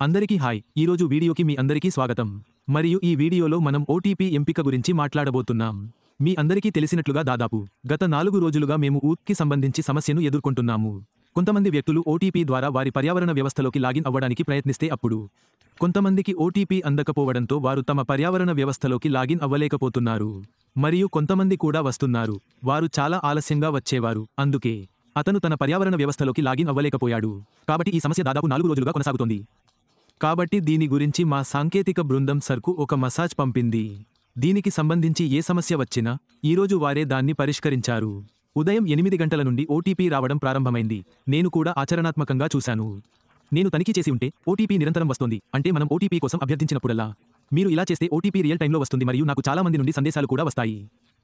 అందరికీ హాయ్. ఈరోజు వీడియోకి మీ అందరికీ స్వాగతం. మరియు ఈ వీడియోలో మనం ఓటీపీ ఎంపిక గురించి మాట్లాడబోతున్నాం. మీ అందరికీ తెలిసినట్లుగా దాదాపు గత 4 రోజులుగా మేము ఊత్కి సంబంధించి సమస్యను ఎదుర్కొంటున్నాము. కొంతమంది వ్యక్తులు ఓటీపీ ద్వారా వారి పర్యావరణ వ్యవస్థలోకి లాగిన్ అవ్వడానికి ప్రయత్నిస్తే అప్పుడు కొంతమందికి ఓటీపీ అందకపోవడంతో వారు తమ పర్యావరణ వ్యవస్థలోకి లాగిన్ అవ్వలేకపోతున్నారు. మరియు కొంతమంది కూడా వస్తున్నారు. వారు చాలా ఆలస్యంగా వచ్చేవారు. అందుకే అతను తన పర్యావరణ వ్యవస్థలోకి లాగిన్ అవ్వలేకపోయాడు. కాబట్టి ఈ సమస్య దాదాపు 4 రోజులుగా కొనసాగుతోంది. కాబట్టి దీని గురించి మా సాంకేతిక బృందం సర్కు ఒక మెసేజ్ పంపింది. దీనికి సంబంధించి ఏ సమస్య వచ్చినా ఈరోజు వారే దాన్ని పరిష్కరించారు. ఉదయం 8 గంటల నుండి ఓటీపీ రావడం ప్రారంభమైంది. నేను కూడా ఆచరణాత్మకంగా చూశాను. నేను తనిఖీ చేసి ఉంటే ఓటీపీ నిరంతరం వస్తోంది. అంటే మనం ఓటీపీ కోసం అభ్యర్థించినప్పుడల్లా మీరు ఇలా చేస్తే ఓటీపీ రియల్ టైంలో వస్తుంది మరియు నాకు చాలా మంది నుండి సందేశాలు కూడా వస్తాయి.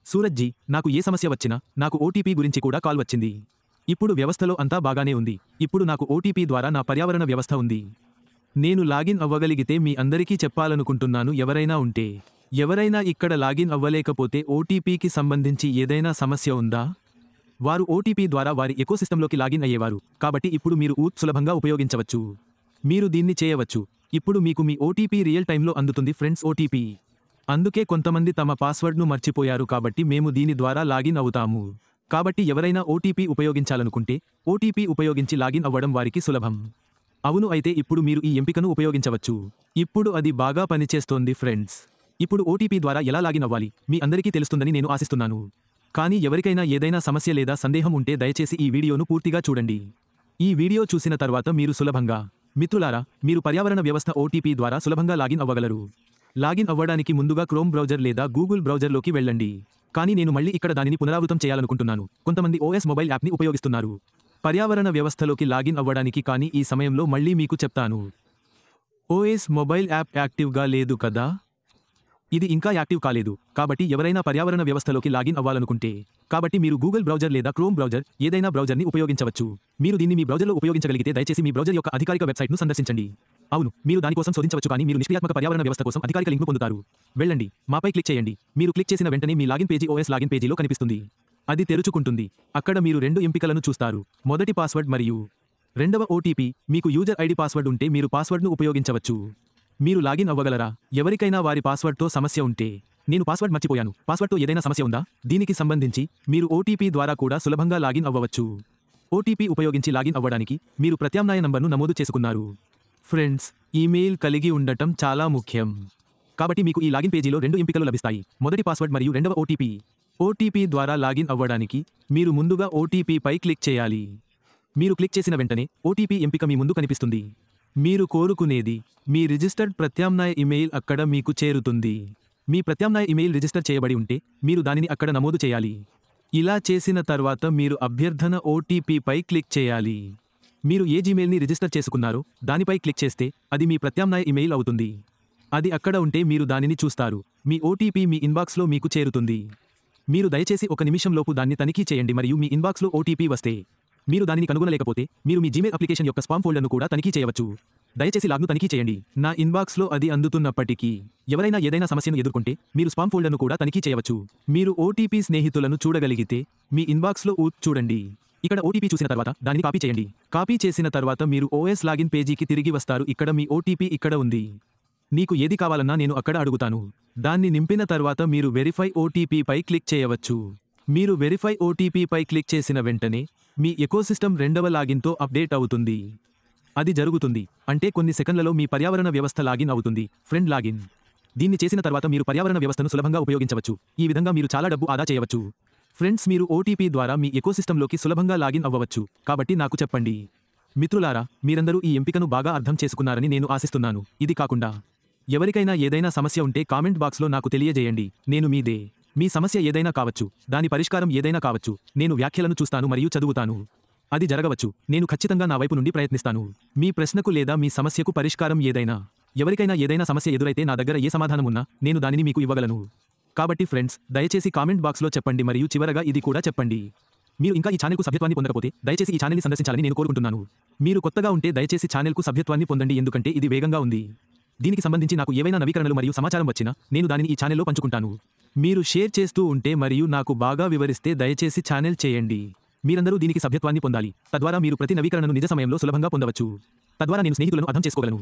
సూరజ్ జీ, నాకు ఏ సమస్య వచ్చినా నాకు ఓటీపీ గురించి కూడా కాల్ వచ్చింది. ఇప్పుడు వ్యవస్థలో అంతా బాగానే ఉంది. ఇప్పుడు నాకు ఓటీపీ ద్వారా నా పర్యావరణ వ్యవస్థ ఉంది. నేను లాగిన్ అవ్వగలిగితే మీ అందరికీ చెప్పాలనుకుంటున్నాను. ఎవరైనా ఇక్కడ లాగిన్ అవ్వలేకపోతే ఓటీపీకి సంబంధించి ఏదైనా సమస్య ఉందా? వారు ఓటీపీ ద్వారా వారి ఎకోసిస్టంలోకి లాగిన్ అయ్యేవారు. కాబట్టి ఇప్పుడు మీరు ఊత్ సులభంగా ఉపయోగించవచ్చు. మీరు దీన్ని చేయవచ్చు. ఇప్పుడు మీకు మీ ఓటీపీ రియల్ టైంలో అందుతుంది ఫ్రెండ్స్. ఓటీపీ అందుకే కొంతమంది తమ పాస్వర్డ్ను మర్చిపోయారు. కాబట్టి మేము దీని ద్వారా లాగిన్ అవుతాము. కాబట్టి ఎవరైనా ఓటీపీ ఉపయోగించాలనుకుంటే ఓటీపీ ఉపయోగించి లాగిన్ అవ్వడం వారికి సులభం. అవును, అయితే ఇప్పుడు మీరు ఈ ఎంపికను ఉపయోగించవచ్చు. ఇప్పుడు అది బాగా పనిచేస్తోంది ఫ్రెండ్స్. ఇప్పుడు ఓటీపీ ద్వారా ఎలా లాగిన్ అవ్వాలి మీ అందరికీ తెలుస్తుందని నేను ఆశిస్తున్నాను. కానీ ఎవరికైనా ఏదైనా సమస్య లేదా సందేహం ఉంటే దయచేసి ఈ వీడియోను పూర్తిగా చూడండి. ఈ వీడియో చూసిన తర్వాత మీరు సులభంగా మిత్రులారా, మీరు పర్యావరణ వ్యవస్థ ఓటీపీ ద్వారా సులభంగా లాగిన్ అవ్వగలరు. లాగిన్ అవ్వడానికి ముందుగా క్రోమ్ బ్రౌజర్ లేదా గూగుల్ బ్రౌజర్లోకి వెళ్ళండి. కానీ నేను మళ్ళీ ఇక్కడ దానిని పునరావృతం చేయాలనుకుంటున్నాను. కొంతమంది ఓఎస్ మొబైల్ యాప్ని ఉపయోగిస్తున్నారు పర్యావరణ వ్యవస్థలోకి లాగిన్ అవ్వడానికి. కానీ ఈ సమయంలో మళ్ళీ మీకు చెప్తాను, ఓఎస్ మొబైల్ యాప్ యాక్టివ్గా లేదు కదా. ఇది ఇంకా యాక్టివ్ కాలేదు. కాబట్టి ఎవరైనా పర్యావరణ వ్యవస్థలోకి లాగిన్ అవ్వాలనుకుంటే కాబట్టి మీరు గూగుల్ బ్రౌజర్ లేదా క్రోమ్ బ్రౌజర్ ఏదైనా బ్రౌజర్ని ఉపయోగించవచ్చు. మీరు దీన్ని మీ బ్రౌజర్లో ఉపయోగించగలిగితే దయచేసి మీ బ్రౌజర్ యొక్క అధికారిక వెబ్సైట్ను సందర్శించండి. అవును, మీరు దానికోసం శోధించవచ్చు, కానీ మీరు నిష్క్రియాత్మక పర్యావరణ వ్యవస్థ కోసం అధికారిక లింక్ను పొందుతారు. వెళ్ళండి, మాపై క్లిక్ చేయండి. మీరు క్లిక్ చేసిన వెంటనే మీ లాగిన్ పేజీ ఓఎస్ లాగిన్ పేజీలో కనిపిస్తుంది. అది తెరుచుకుంటుంది. అక్కడ మీరు 2 ఎంపికలను చూస్తారు. మొదటి పాస్వర్డ్ మరియు రెండవ ఓటీపీ. మీకు యూజర్ ఐడి పాస్వర్డ్ ఉంటే మీరు పాస్వర్డ్ను ఉపయోగించవచ్చు. మీరు లాగిన్ అవ్వగలరా? ఎవరికైనా వారి పాస్వర్డ్తో సమస్య ఉంటే, నేను పాస్వర్డ్ మర్చిపోయాను, పాస్వర్డ్తో ఏదైనా సమస్య ఉందా? దీనికి సంబంధించి మీరు ఓటీపీ ద్వారా కూడా సులభంగా లాగిన్ అవ్వవచ్చు. ఓటీపీ ఉపయోగించి లాగిన్ అవ్వడానికి మీరు ప్రత్యామ్నాయ నంబర్ను నమోదు చేసుకున్నారు. ఫ్రెండ్స్, ఈమెయిల్ కలిగి ఉండటం చాలా ముఖ్యం. కాబట్టి మీకు ఈ లాగిన్ పేజీలో 2 ఎంపికలు లభిస్తాయి. మొదటి పాస్వర్డ్ మరియు రెండవ ఓటీపీ. ఓటీపీ ద్వారా లాగిన్ అవ్వడానికి మీరు ముందుగా ఓటీపీపై క్లిక్ చేయాలి. మీరు క్లిక్ చేసిన వెంటనే ఓటీపీ ఎంపిక మీ ముందు కనిపిస్తుంది. మీరు కోరుకునేది మీ రిజిస్టర్డ్ ప్రత్యామ్నాయ ఇమెయిల్ అక్కడ మీకు చేరుతుంది. మీ ప్రత్యామ్నాయ ఇమెయిల్ రిజిస్టర్ చేయబడి ఉంటే మీరు దానిని అక్కడ నమోదు చేయాలి. ఇలా చేసిన తర్వాత మీరు అభ్యర్థన ఓటీపీపై క్లిక్ చేయాలి. మీరు ఏ జీమెయిల్ని రిజిస్టర్ చేసుకున్నారో దానిపై క్లిక్ చేస్తే అది మీ ప్రత్యామ్నాయ ఇమెయిల్ అవుతుంది. అది అక్కడ ఉంటే మీరు దానిని చూస్తారు. మీ ఓటీపీ మీ ఇన్బాక్స్లో మీకు చేరుతుంది. మీరు దయచేసి 1 నిమిషం లోపు దాన్ని తనిఖీ చేయండి మరియు మీ ఇన్బాక్స్లో ఓటీపీ వస్తే మీరు దానిని కనుగొనలేకపోతే మీరు మీ జీమెయిల్ అప్లికేషన్ యొక్క స్పామ్ ఫోల్డర్ను కూడా తనిఖీ చేయవచ్చు. దయచేసి లాగ్ను తనిఖీ చేయండి. నా ఇన్బాక్స్లో అది అందుతున్నప్పటికీ ఎవరైనా ఏదైనా సమస్యను ఎదుర్కొంటే మీరు స్పామ్ ఫోల్డర్ను కూడా తనిఖీ చేయవచ్చు. మీరు ఓటీపీ స్నేహితులను చూడగలిగితే మీ ఇన్బాక్స్లో చూడండి. ఇక్కడ ఓటీపీ చూసిన తర్వాత దానిని కాపీ చేయండి. కాపీ చేసిన తర్వాత మీరు ఓఎస్ లాగిన్ పేజీకి తిరిగి వస్తారు. ఇక్కడ మీ ఓటీపీ ఇక్కడ ఉంది. నీకు ఏది కావాలన్నా నేను అక్కడ అడుగుతాను. దాన్ని నింపిన తర్వాత మీరు వెరిఫై ఓటీపీపై క్లిక్ చేయవచ్చు. మీరు వెరిఫై ఓటీపీపై క్లిక్ చేసిన వెంటనే మీ ఎకోసిస్టమ్ రెండవ లాగిన్తో అప్డేట్ అవుతుంది. అది జరుగుతుంది అంటే కొన్ని సెకన్లలో మీ పర్యావరణ వ్యవస్థ లాగిన్ అవుతుంది. Friend login. దీన్ని చేసిన తర్వాత మీరు పర్యావరణ వ్యవస్థను సులభంగా ఉపయోగించవచ్చు. ఈ విధంగా మీరు చాలా డబ్బు ఆదా చేయవచ్చు. ఫ్రెండ్స్, మీరు ఓటీపీ ద్వారా మీ ఎకోసిస్టంలోకి సులభంగా లాగిన్ అవ్వవచ్చు. కాబట్టి నాకు చెప్పండి. మిత్రులారా, మీరందరూ ఈ ఎంపికను బాగా అర్థం చేసుకున్నారని నేను ఆశిస్తున్నాను. ఇది కాకుండా ఎవరికైనా ఏదైనా సమస్య ఉంటే కామెంట్ బాక్స్లో నాకు తెలియజేయండి. నేను మీ సమస్య ఏదైనా కావచ్చు, దాని పరిష్కారం ఏదైనా కావచ్చు. నేను వ్యాఖ్యలను చూస్తాను మరియు చదువుతాను. అది జరగవచ్చు. నేను ఖచ్చితంగా నా వైపు నుండి ప్రయత్నిస్తాను. మీ ప్రశ్నకు లేదా మీ సమస్యకు పరిష్కారం ఏదైనా, ఎవరికైనా ఏదైనా సమస్య ఎదురైతే నా దగ్గర ఏ సమాధానం ఉన్నా నేను దానిని మీకు ఇవ్వగలను. కాబట్టి ఫ్రెండ్స్, దయచేసి కామెంట్ బాక్స్లో చెప్పండి మరియు చివరగా ఇది కూడా చెప్పండి. మీరు ఇంకా ఈ ఛానల్కు సభ్యత్వాన్ని పొందకపోతే దయచేసి ఈ ఛానల్ని సందర్శించాలని నేను కోరుకుంటున్నాను. మీరు కొత్తగా ఉంటే దయచేసి ఛానల్కు సభ్యత్వాన్ని పొందండి, ఎందుకంటే ఇది వేగంగా ఉంది. దీనికి సంబంధించి నాకు ఏవైనా నవీకరణలు మరియు సమాచారం వచ్చినా నేను దానిని ఈ ఛానల్లో పంచుకుంటాను. మీరు షేర్ చేస్తూ ఉంటే మరియు నాకు బాగా వివరిస్తే దయచేసి ఛానల్ చేయండి. మీరందరూ దీనికి సభ్యత్వాన్ని పొందాలి. తద్వారా మీరు ప్రతి నవీకరణను నిజ సమయంలో సులభంగా పొందవచ్చు. తద్వారా నేను స్నేహితులను అర్థం చేసుకోగలను.